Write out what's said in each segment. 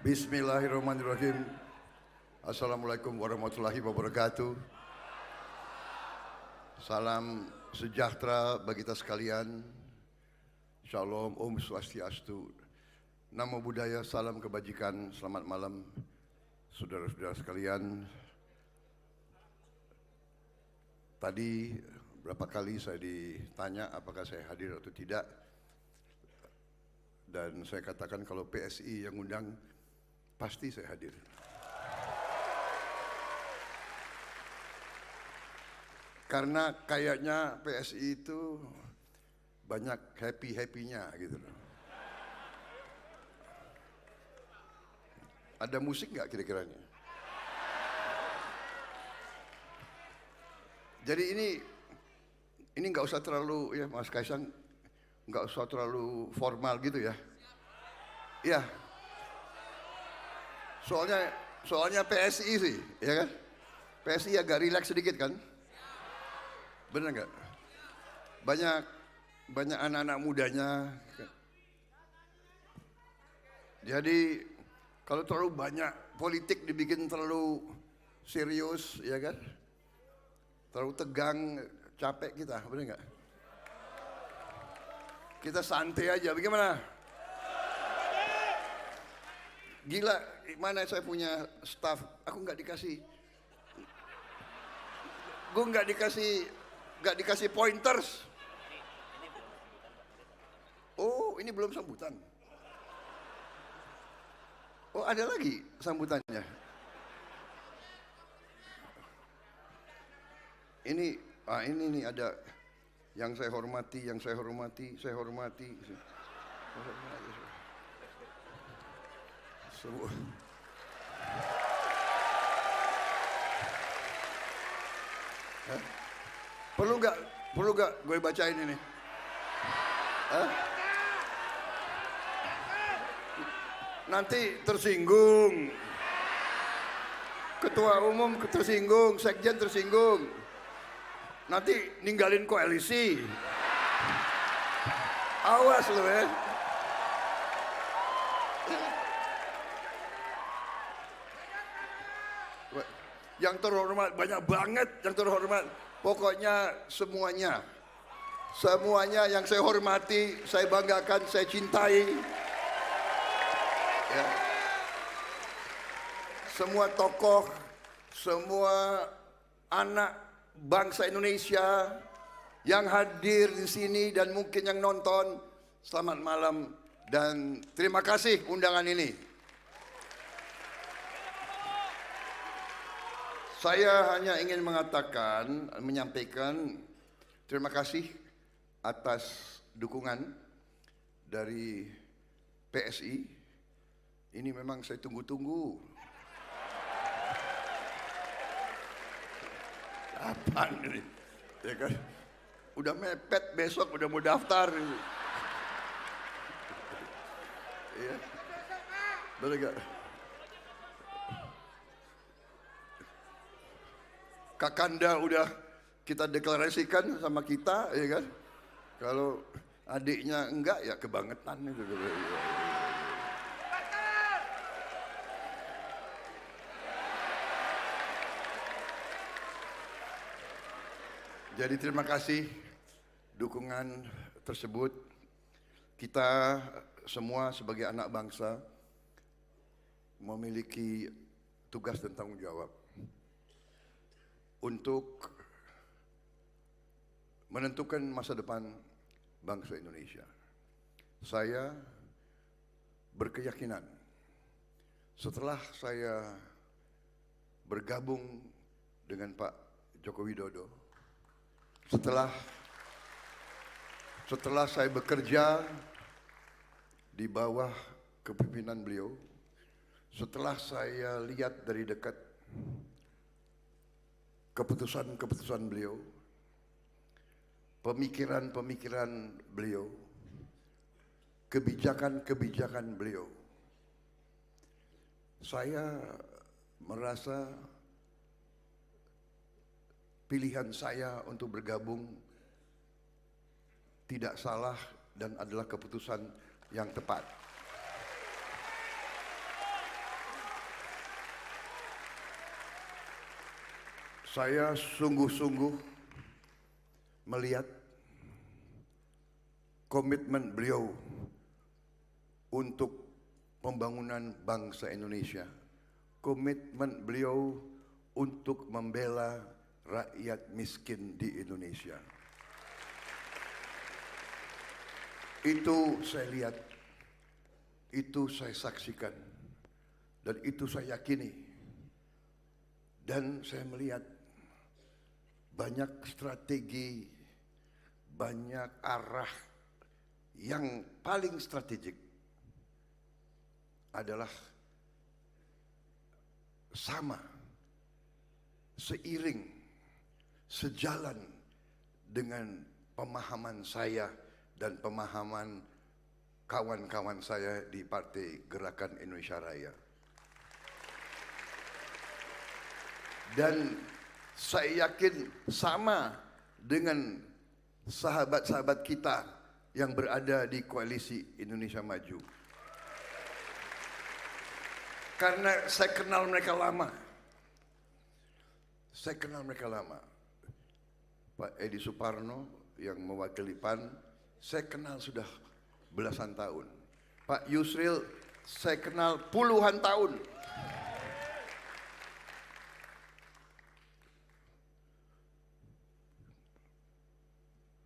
Bismillahirrahmanirrahim. Assalamualaikum warahmatullahi wabarakatuh. Salam sejahtera bagi kita sekalian. Shalom, Om Swastiastu. Namo Buddhaya, salam kebajikan. Selamat malam saudara-saudara sekalian. Tadi berapa kali saya ditanya apakah saya hadir atau tidak. Dan saya katakan kalau PSI yang undang, pasti saya hadir. Karena kayaknya PSI itu banyak happy-happy-nya gitu loh. Ada musik nggak kira-kiranya? Jadi ini nggak usah terlalu, ya Mas Kaisang, nggak usah terlalu formal gitu ya. Iya. Soalnya PSI sih, ya kan? PSI agak rileks sedikit kan? Bener nggak? Banyak anak-anak mudanya. Jadi kalau terlalu banyak politik dibikin terlalu serius, ya kan? Terlalu tegang, capek kita, bener nggak? Kita santai aja, bagaimana? Gila, mana saya punya staff, aku nggak dikasih pointers. Oh, ini belum sambutan. Oh, ada lagi sambutannya. Ini nih ada yang saya hormati. Semua. Perlu nggak gue bacain ini? Nanti tersinggung. Ketua umum tersinggung, sekjen tersinggung. Nanti ninggalin koalisi. Awas lo ya. Yang terhormat banyak banget yang terhormat. Pokoknya semuanya yang saya hormati, saya banggakan, saya cintai. Ya. Semua tokoh, semua anak bangsa Indonesia yang hadir di sini dan mungkin yang nonton, selamat malam dan terima kasih undangan ini. Saya hanya ingin menyampaikan terima kasih atas dukungan dari PSI. Ini memang saya tunggu-tunggu. Apaan ini? Ya kan? Udah mepet, besok udah mau daftar. Iya. Betul gak? Kakanda udah kita deklarasikan sama kita, ya kan? Kalau adiknya enggak, ya kebangetan itu. Jadi terima kasih dukungan tersebut. Kita semua sebagai anak bangsa memiliki tugas dan tanggung jawab untuk menentukan masa depan bangsa Indonesia. Saya berkeyakinan setelah saya bergabung dengan Pak Joko Widodo, setelah saya bekerja di bawah kepemimpinan beliau, setelah saya lihat dari dekat keputusan-keputusan beliau, pemikiran-pemikiran beliau, kebijakan-kebijakan beliau, saya merasa pilihan saya untuk bergabung tidak salah dan adalah keputusan yang tepat. Saya sungguh-sungguh melihat komitmen beliau untuk pembangunan bangsa Indonesia, komitmen beliau untuk membela rakyat miskin di Indonesia. Itu saya lihat, itu saya saksikan, dan itu saya yakini. Dan saya melihat banyak strategi, banyak arah yang paling strategik adalah sama, seiring, sejalan dengan pemahaman saya dan pemahaman kawan-kawan saya di Partai Gerakan Indonesia Raya. Dan saya yakin sama dengan sahabat-sahabat kita yang berada di Koalisi Indonesia Maju. Karena saya kenal mereka lama. Saya kenal mereka lama. Pak Edi Suparno yang mewakili PAN, saya kenal sudah belasan tahun. Pak Yusril, saya kenal puluhan tahun.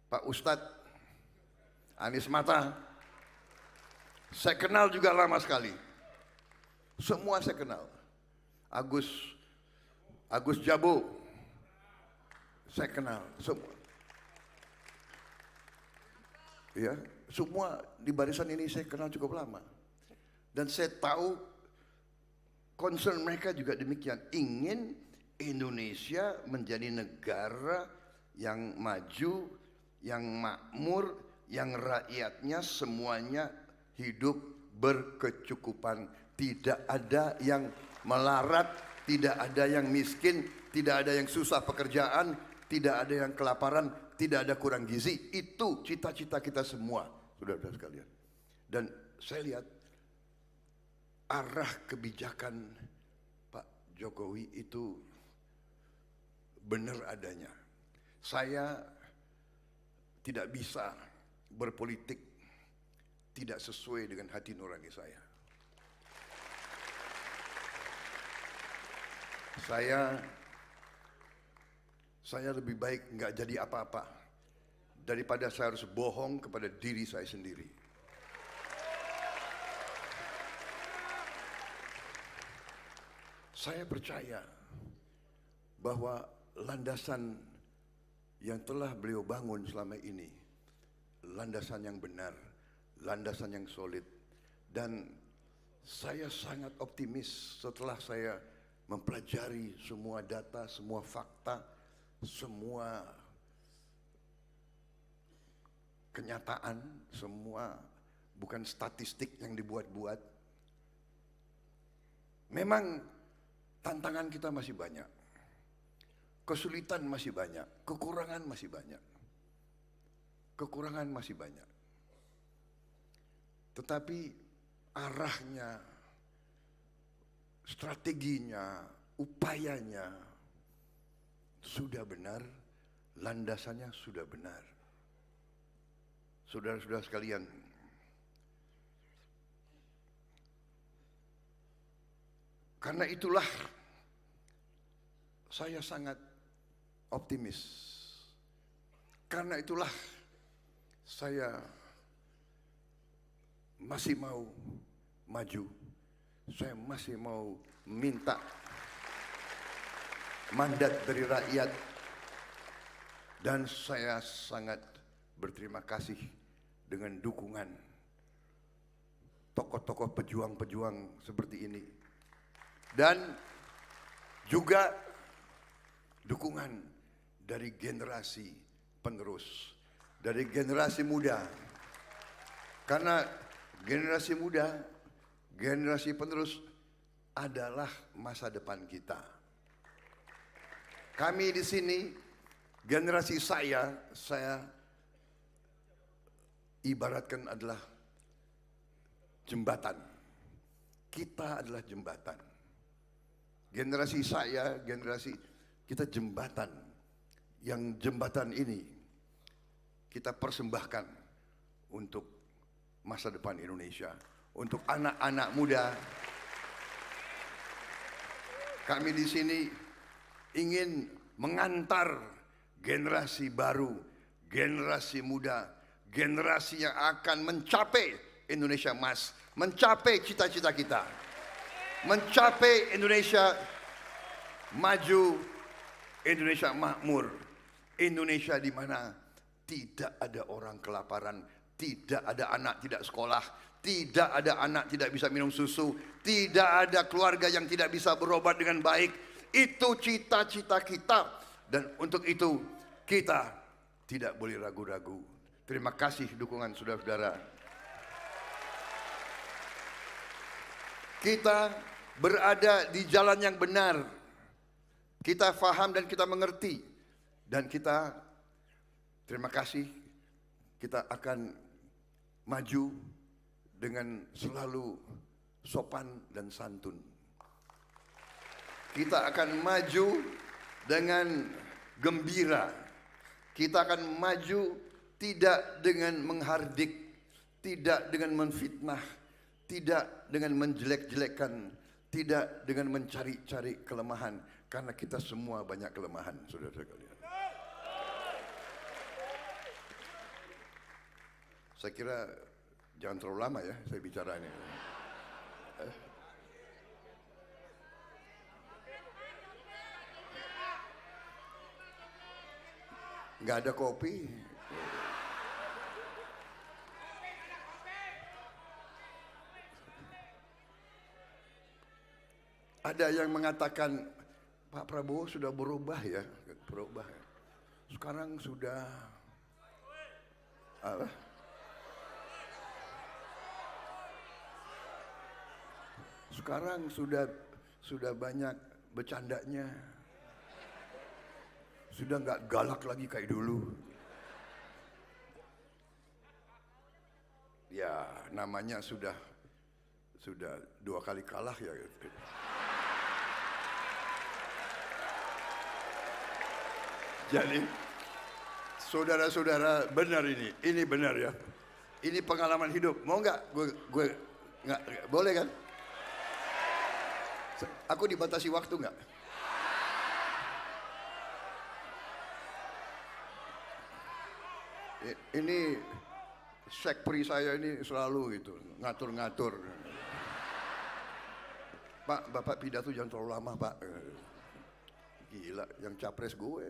Pak Ustadz Anies Mata, saya kenal juga lama sekali. Semua saya kenal. Agus Jabo, saya kenal semua. Ya, semua di barisan ini saya kenal cukup lama. Dan saya tahu concern mereka juga demikian, ingin Indonesia menjadi negara yang maju, yang makmur, yang rakyatnya semuanya hidup berkecukupan. Tidak ada yang melarat, tidak ada yang miskin, tidak ada yang susah pekerjaan, tidak ada yang kelaparan, tidak ada kurang gizi. Itu cita-cita kita semua, saudara-saudara sekalian. Dan saya lihat arah kebijakan Pak Jokowi itu benar adanya. Saya tidak bisa berpolitik tidak sesuai dengan hati nurani saya. Saya lebih baik nggak jadi apa-apa daripada saya harus bohong kepada diri saya sendiri. Saya percaya bahwa landasan yang telah beliau bangun selama ini, landasan yang benar, landasan yang solid. Dan saya sangat optimis setelah saya mempelajari semua data, semua fakta, semua kenyataan, semua bukan statistik yang dibuat-buat. Memang tantangan kita masih banyak, kesulitan masih banyak, kekurangan masih banyak. Kekurangan masih banyak. Tetapi arahnya, strateginya, upayanya sudah benar, landasannya sudah benar. Saudara-saudara sekalian, karena itulah saya sangat optimis. Karena itulah saya masih mau maju. Saya masih mau minta mandat dari rakyat. Dan saya sangat berterima kasih dengan dukungan tokoh-tokoh pejuang-pejuang seperti ini. Dan juga dukungan dari generasi penerus, dari generasi muda. Karena generasi muda, generasi penerus adalah masa depan kita. Kami di sini, generasi saya ibaratkan adalah jembatan. Kita adalah jembatan. Generasi saya, generasi kita jembatan, yang jembatan ini kita persembahkan untuk masa depan Indonesia, untuk anak-anak muda. Kami di sini ingin mengantar generasi baru, generasi muda, generasi yang akan mencapai Indonesia emas, mencapai cita-cita kita, mencapai Indonesia maju, Indonesia makmur, Indonesia di mana tidak ada orang kelaparan, tidak ada anak tidak sekolah, tidak ada anak tidak bisa minum susu, tidak ada keluarga yang tidak bisa berobat dengan baik. Itu cita-cita kita, dan untuk itu kita tidak boleh ragu-ragu. Terima kasih dukungan saudara-saudara. Kita berada di jalan yang benar. Kita faham dan kita mengerti. Dan kita, terima kasih, kita akan maju dengan selalu sopan dan santun. Kita akan maju dengan gembira. Kita akan maju tidak dengan menghardik, tidak dengan menfitnah, tidak dengan menjelek-jelekkan, tidak dengan mencari-cari kelemahan, karena kita semua banyak kelemahan, saudara-saudara kalian. Saya kira jangan terlalu lama ya saya bicara ini. Nggak ada kopi. Ada yang mengatakan Pak Prabowo sudah berubah ya, berubah. Sekarang sudah apa? Sekarang sudah banyak bercandanya, sudah nggak galak lagi kayak dulu. Ya namanya sudah 2 kali kalah ya. Jadi saudara-saudara, benar ini benar ya. Ini pengalaman hidup. Mau nggak? Gue nggak boleh kan? Aku dibatasi waktu nggak? Ini sekpri saya ini selalu gitu ngatur-ngatur. Pak, Bapak pidato jangan terlalu lama Pak. Gila, yang capres gue.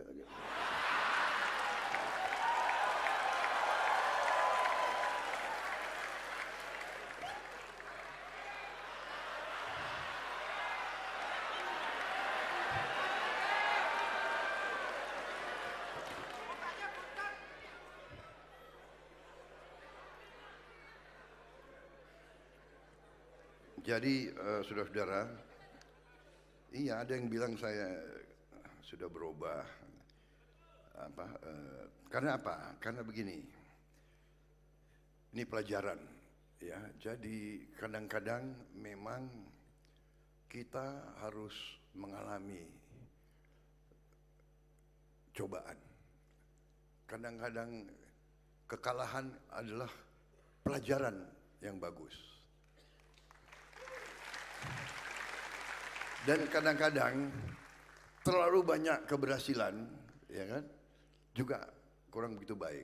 Jadi saudara-saudara, iya ada yang bilang saya sudah berubah. Karena apa? Karena begini, ini pelajaran ya. Jadi kadang-kadang memang kita harus mengalami cobaan. Kadang-kadang kekalahan adalah pelajaran yang bagus. Dan kadang-kadang terlalu banyak keberhasilan, ya kan, juga kurang begitu baik.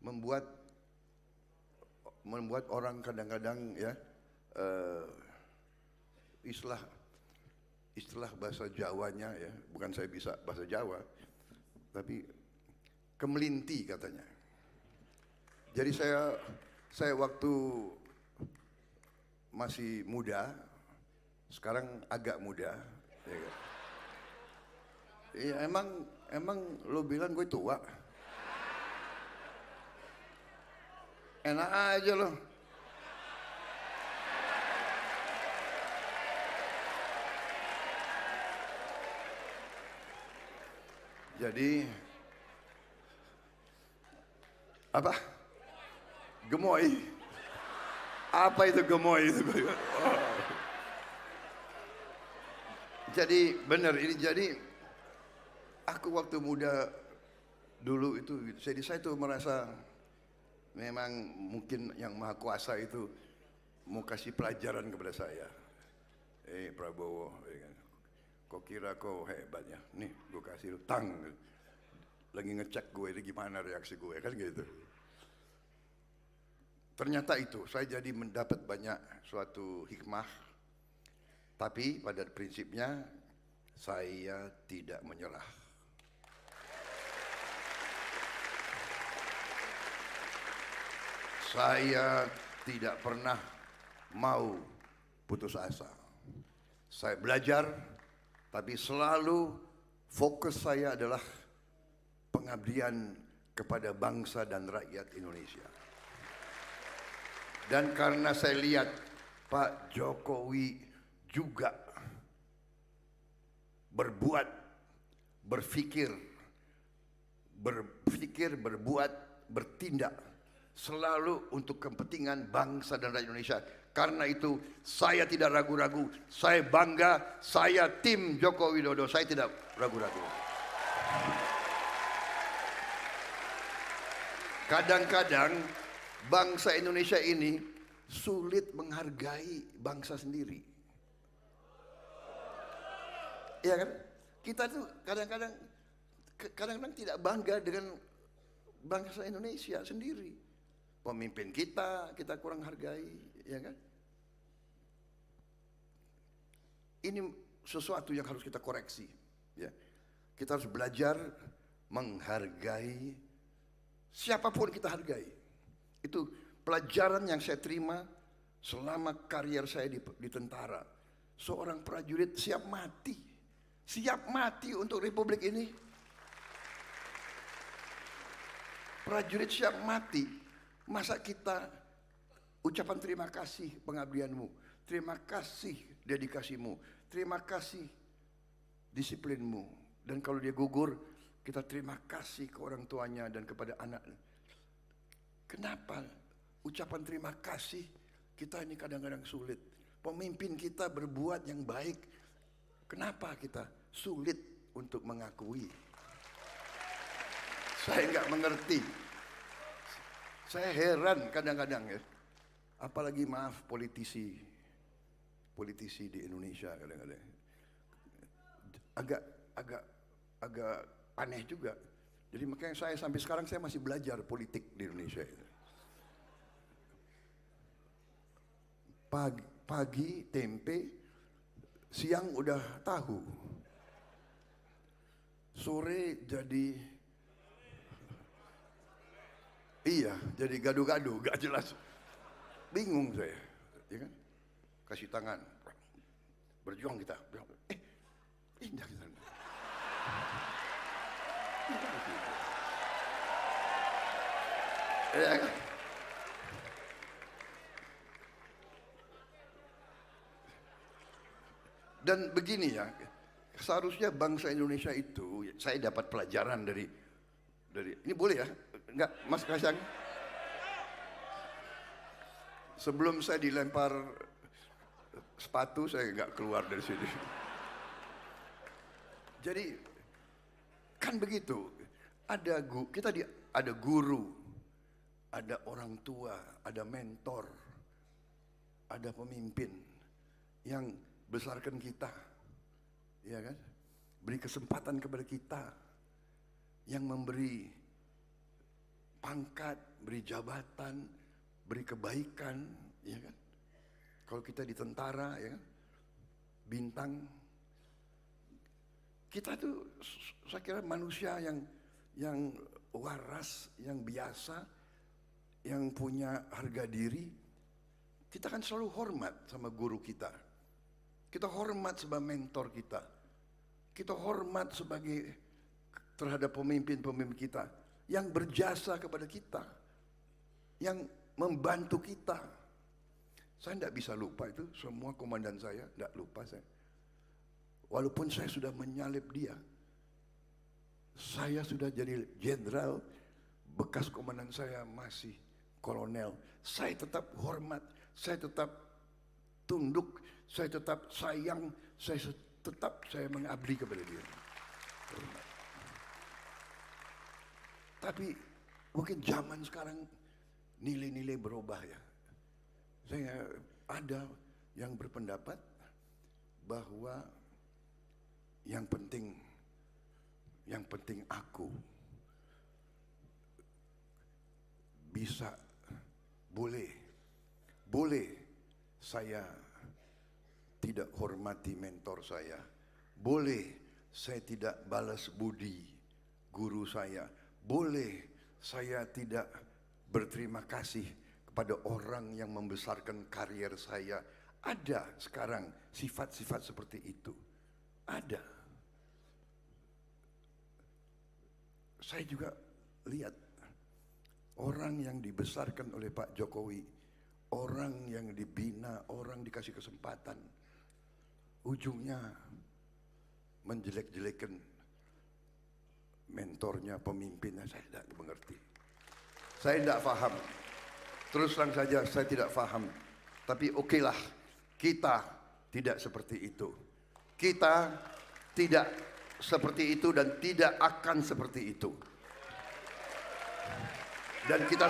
Membuat orang kadang-kadang ya istilah bahasa Jawanya ya, bukan saya bisa bahasa Jawa, tapi kemelinti katanya. Jadi saya waktu masih muda, sekarang agak muda, ya kan? Iya emang lo bilang gue tua? Enak aja lo. Jadi apa? Gemoy. Apa itu gemoy itu? Jadi benar ini, jadi aku waktu muda dulu itu, jadi saya tuh merasa memang mungkin yang Maha Kuasa itu mau kasih pelajaran kepada saya. Prabowo, kau kira kau hebat ya? Nih, gue kasih lu tang. Lagi ngecek gue, ini gimana reaksi gue, kan gitu. Ternyata itu, saya jadi mendapat banyak suatu hikmah. Tapi pada prinsipnya, saya tidak menyerah. Saya tidak pernah mau putus asa. Saya belajar, tapi selalu fokus saya adalah pengabdian kepada bangsa dan rakyat Indonesia. Dan karena saya lihat Pak Jokowi juga berbuat, berpikir, berbuat, bertindak selalu untuk kepentingan bangsa dan rakyat Indonesia. Karena itu saya tidak ragu-ragu, saya bangga, saya tim Joko Widodo, saya tidak ragu-ragu. Kadang-kadang bangsa Indonesia ini sulit menghargai bangsa sendiri. Iya kan? Kita tuh kadang-kadang tidak bangga dengan bangsa Indonesia sendiri. Pemimpin kita kurang hargai, ya kan? Ini sesuatu yang harus kita koreksi, ya. Kita harus belajar menghargai siapapun kita hargai. Itu pelajaran yang saya terima selama karier saya di tentara. Seorang prajurit siap mati untuk Republik ini. Prajurit siap mati. Masa kita ucapan terima kasih pengabdianmu, terima kasih dedikasimu, terima kasih disiplinmu. Dan kalau dia gugur, kita terima kasih ke orang tuanya dan kepada anak. Kenapa ucapan terima kasih kita ini kadang-kadang sulit? Pemimpin kita berbuat yang baik, kenapa kita sulit untuk mengakui? Saya nggak mengerti. Saya heran kadang-kadang ya. Apalagi maaf politisi di Indonesia kadang-kadang. Agak aneh juga. Jadi makanya saya sampai sekarang saya masih belajar politik di Indonesia. Pagi tempe, siang udah tahu, sore jadi jadi gaduh-gaduh, gak jelas, bingung saya, ya kan? Kasih tangan, berjuang kita, indah kita. Ya kan? Dan begini ya, seharusnya bangsa Indonesia itu, saya dapat pelajaran dari ini boleh ya? Enggak, Mas Kasyang? Sebelum saya dilempar sepatu, saya enggak keluar dari sini. Jadi, kan begitu. Ada guru, ada orang tua, ada mentor, ada pemimpin yang besarkan kita, ya kan? Beri kesempatan kepada kita, yang memberi pangkat, beri jabatan, beri kebaikan, ya kan? Kalau kita di tentara, ya kan? Bintang. Kita tuh, saya kira manusia yang waras, yang biasa, yang punya harga diri. Kita kan selalu hormat sama guru kita. Kita hormat sebagai mentor kita. Kita hormat terhadap pemimpin-pemimpin kita yang berjasa kepada kita, yang membantu kita. Saya tidak bisa lupa itu, semua komandan saya, tidak lupa saya. Walaupun saya sudah menyalip dia, saya sudah jadi jenderal, bekas komandan saya masih kolonel. Saya tetap hormat, saya tetap tunduk, saya tetap sayang, saya tetap saya mengabdi kepada dia. Tapi mungkin zaman sekarang nilai-nilai berubah ya. Saya ada yang berpendapat bahwa yang penting aku bisa boleh saya tidak hormati mentor saya, boleh saya tidak balas budi guru saya, boleh saya tidak berterima kasih kepada orang yang membesarkan karier saya. Ada sekarang sifat-sifat seperti itu. Ada. Saya juga lihat orang yang dibesarkan oleh Pak Jokowi, orang yang dibina, orang dikasih kesempatan, ujungnya menjelek-jelekan mentornya, pemimpinnya. Saya tidak mengerti. Saya tidak paham. Terus terang saja saya tidak paham. Tapi okelah, kita tidak seperti itu. Kita tidak seperti itu dan tidak akan seperti itu. Dan kita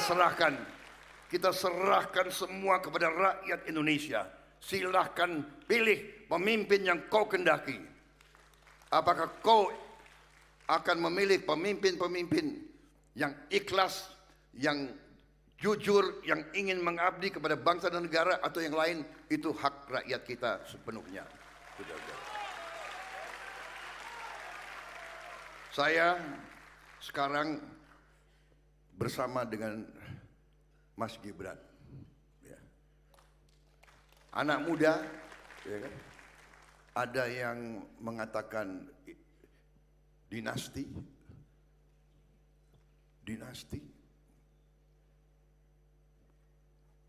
serahkan semua kepada rakyat Indonesia. Silahkan pilih pemimpin yang kau kendaki. Apakah kau akan memilih pemimpin-pemimpin yang ikhlas, yang jujur, yang ingin mengabdi kepada bangsa dan negara, atau yang lain? Itu hak rakyat kita sepenuhnya. Saya sekarang bersama dengan Mas Gibran, ya. Anak muda, ya kan? Ada yang mengatakan dinasti,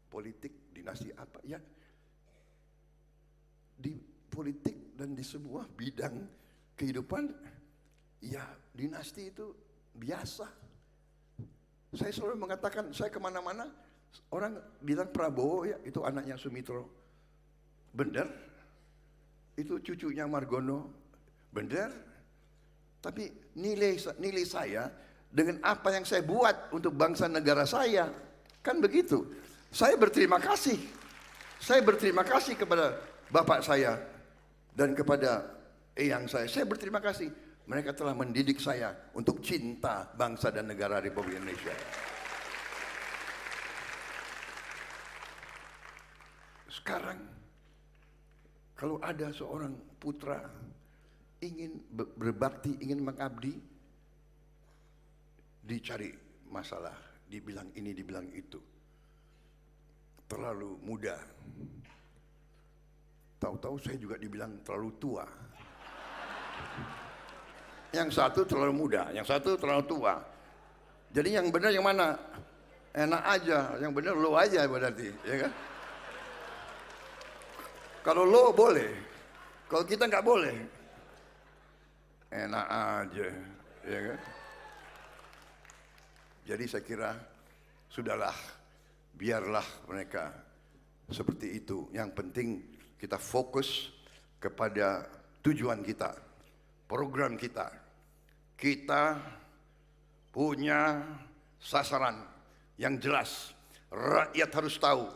politik, dinasti apa ya? Di politik dan di sebuah bidang kehidupan, ya dinasti itu biasa. Saya selalu mengatakan, saya kemana-mana orang bilang Prabowo ya itu anaknya Sumitro, benar. Itu cucunya Margono, benar. Tapi nilai saya dengan apa yang saya buat untuk bangsa negara saya, kan begitu. Saya berterima kasih. Saya berterima kasih kepada bapak saya dan kepada eyang saya. Saya berterima kasih. Mereka telah mendidik saya untuk cinta bangsa dan negara Republik Indonesia. Sekarang, kalau ada seorang putra ingin berbakti, ingin mengabdi, dicari masalah, dibilang ini, dibilang itu. Terlalu muda. Tahu-tahu saya juga dibilang terlalu tua. Yang satu terlalu muda, yang satu terlalu tua. Jadi yang benar yang mana? Enak aja, yang benar lo aja berarti, ya kan? Kalau lo boleh, kalau kita nggak boleh, enak aja, ya kan? Jadi saya kira sudahlah, biarlah mereka seperti itu. Yang penting kita fokus kepada tujuan kita, program kita. Kita punya sasaran yang jelas. Rakyat harus tahu.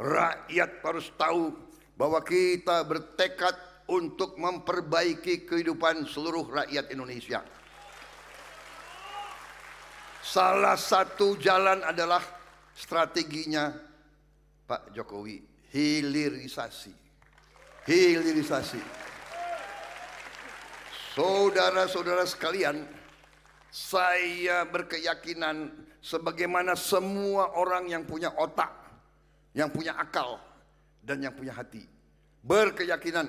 Rakyat harus tahu bahwa kita bertekad untuk memperbaiki kehidupan seluruh rakyat Indonesia. Salah satu jalan adalah strateginya Pak Jokowi, hilirisasi. Hilirisasi. Saudara-saudara sekalian, saya berkeyakinan sebagaimana semua orang yang punya otak, yang punya akal, dan yang punya hati, berkeyakinan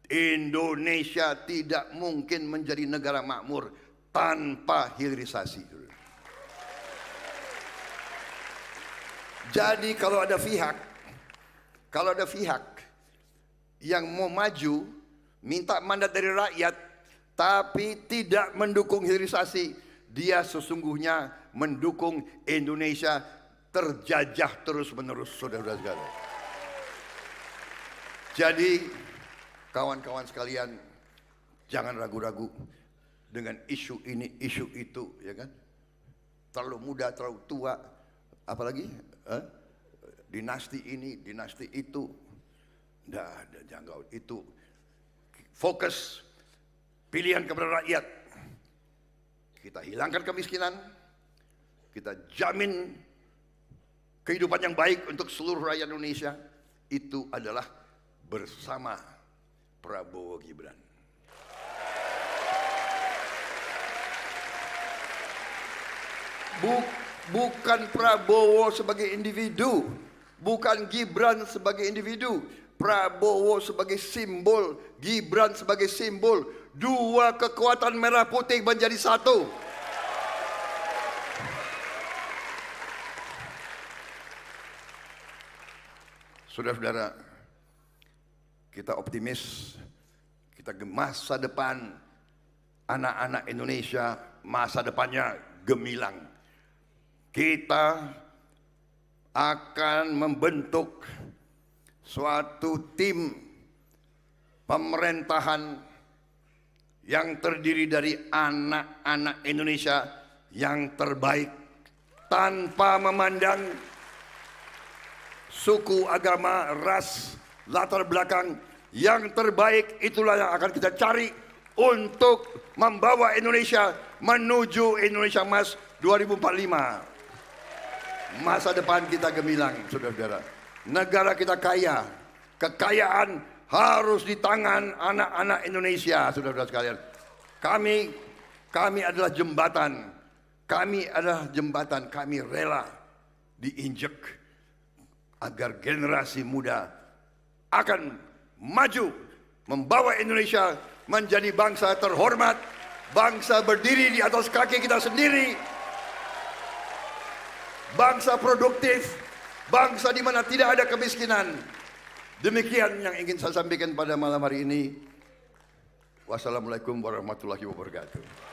Indonesia tidak mungkin menjadi negara makmur tanpa hilirisasi. Jadi kalau ada pihak yang mau maju, minta mandat dari rakyat, tapi tidak mendukung hilirisasi, dia sesungguhnya mendukung Indonesia terjajah terus-menerus, saudara-saudara sekalian. Jadi kawan-kawan sekalian, Jangan ragu-ragu dengan isu ini, isu itu, ya kan? Terlalu muda, terlalu tua, apalagi dinasti ini, dinasti itu. Jangan itu. Fokus pilihan kepada rakyat. Kita hilangkan kemiskinan, kita jamin kehidupan yang baik untuk seluruh rakyat Indonesia. Itu adalah bersama Prabowo Gibran. Bukan Prabowo sebagai individu, bukan Gibran sebagai individu, Prabowo sebagai simbol, Gibran sebagai simbol. Dua kekuatan merah putih menjadi satu. Saudara-saudara, kita optimis, kita masa depan anak-anak Indonesia, masa depannya gemilang. Kita akan membentuk suatu tim pemerintahan yang terdiri dari anak-anak Indonesia yang terbaik, tanpa memandang suku, agama, ras, latar belakang. Yang terbaik itulah yang akan kita cari untuk membawa Indonesia menuju Indonesia Emas 2045. Masa depan kita gemilang, saudara-saudara. Negara kita kaya, kekayaan harus di tangan anak-anak Indonesia, saudara-saudara sekalian. Kami adalah jembatan. Kami rela diinjek agar generasi muda akan maju membawa Indonesia menjadi bangsa terhormat, bangsa berdiri di atas kaki kita sendiri, bangsa produktif, bangsa di mana tidak ada kemiskinan. Demikian yang ingin saya sampaikan pada malam hari ini. Wassalamualaikum warahmatullahi wabarakatuh.